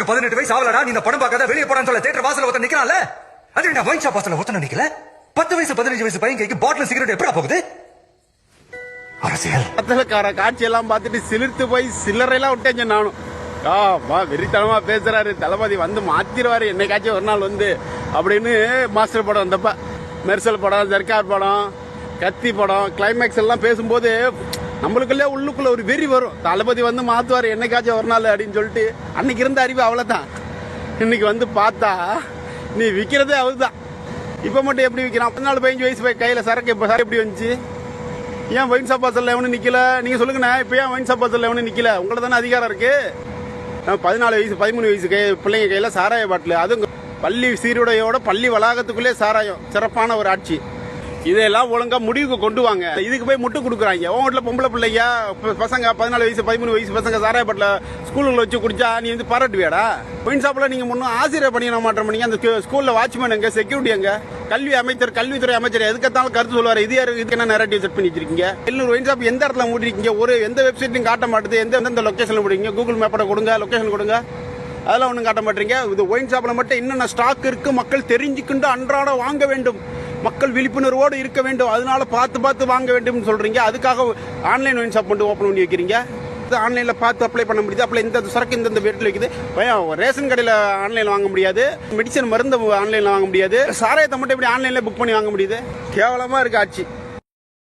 18 வயசு ஆகலடா, நீ இந்த படம் பார்க்காத வெளியே போடான்னு சொல்ல தேட்டர் வாசல்ல ஒருத்தன் நிக்கலாம்ல. அது நான் வைன் ஷாப் வாசல்ல ஒருத்தன் நிக்கல. 10 வயசு 15 வயசு பையன் கைக்கு பாட்டில் சிகரெட் எப்படா போகுது? அரசியல் பத்தலக்கார காட்சி எல்லாம் பார்த்துட்டு சிலிர்த்து போய் சில்லறையெல்லாம் விட்டேன் நானும். வெறித்தனமா பேசுறாரு தளபதி, வந்து மாத்திருவாரு என்னைக்காச்சும் ஒரு நாள் வந்து அப்படின்னு. மாஸ்டர் படம் வந்தப்ப, மெர்சல் படம், சர்க்கார் படம், கத்தி படம், கிளைமேக்ஸ் எல்லாம் பேசும்போது நம்மளுக்குள்ளே உள்ளுக்குள்ள ஒரு வெறி வரும். தளபதி வந்து மாத்துவாரு என்னைக்காச்சும் ஒரு நாள் அப்படின்னு சொல்லிட்டு. அன்னைக்கு இருந்த அறிவு அவ்வளவுதான். இன்னைக்கு வந்து பார்த்தா நீ விற்கிறதே அவருதான். இப்ப மட்டும் எப்படி விற்கிறான்? 14-15 வயசு கையில சரக்கு இப்ப சரக்கு எப்படி வந்துச்சு? ஏன் ஒயின் ஷாப் வாசல்ல எவனும் நிக்கல? நீங்க சொல்லுங்கண்ணா, இப்ப ஏன் ஒயின் ஷாப் வாசல்ல எவனும் நிக்கல? உங்களை தானே அதிகாரம் இருக்கு. 14 வயசு 13 வயசு பிள்ளைங்க கையில சாராய பாட்டில், அதுவும் பள்ளி சீருடையோட பள்ளி வளாகத்துக்குள்ளே சாராயம். சிறப்பான ஒரு ஆட்சி. இதெல்லாம் ஒழுங்கா முடிவுக்கு கொண்டு வாங்க. இதுக்கு போய் முட்டு கொடுக்குறாங்க. உன் வீட்டுல பொம்பளை பிள்ளைங்க பசங்க 14 வயசு 13 வயசு பசங்க சாராய பாட்டில ஸ்கூலுங்களை வச்சு குடிச்சா நீ வந்து பாராட்டுவியாடா? ஒயின் ஷாப்ல நீங்க முன்னும் ஆசிரியர் பணியிட மாற்றம் பண்ணீங்க. அந்த ஸ்கூல்ல வாட்ச்மேன் எங்க, செக்யூரிட்டி எங்க? கல்வி அமைச்சர், கல்வித்துறை அமைச்சர் எதுக்கத்தாலும் கருத்து சொல்லுவாரு. இதுக்கு என்ன நேரட்டிவ் செட் பண்ணி வச்சிருக்கீங்க? 700 ஒயின் ஷாப் எந்த இடத்துல மூடிருக்கீங்க? ஒரு எந்த வெப்சைட்லையும் காட்ட மாட்டுது. எந்த லொகேஷன்ல மூடிங்க? கூகுள் மேப்போட கொடுங்க, லொகேஷன் கொடுங்க. அதெல்லாம் ஒன்றும் காட்ட மாட்டீங்க. இது ஒயின் ஷாப்ல மட்டும் என்னென்ன ஸ்டாக் இருக்கு மக்கள் தெரிஞ்சுக்கிண்டு அன்றாட வாங்க வேண்டும். மக்கள் விழிப்புணர்வோடு இருக்க வேண்டும். அதனால பார்த்து வாங்க வேண்டும் சொல்றீங்க. அதுக்காக ஆன்லைன் ஒயின் ஷாப் மட்டும் ஓப்பன் பண்ணி வைக்கிறீங்க. ஆன்லைன்ல பார்த்து அப்ளை பண்ண முடியுது. அப்படி இந்த சரக்கு இந்த வீட்டில் இருக்குது. ரேஷன் கடையில் ஆன்லைன்ல வாங்க முடியாது. மெடிசன் மருந்து ஆன்லைன்ல வாங்க முடியாது. சாராயத்தை மட்டும் எப்படி ஆன்லைன்ல புக் பண்ணி வாங்க முடியுது? கேவலமா இருக்கு ஆட்சி.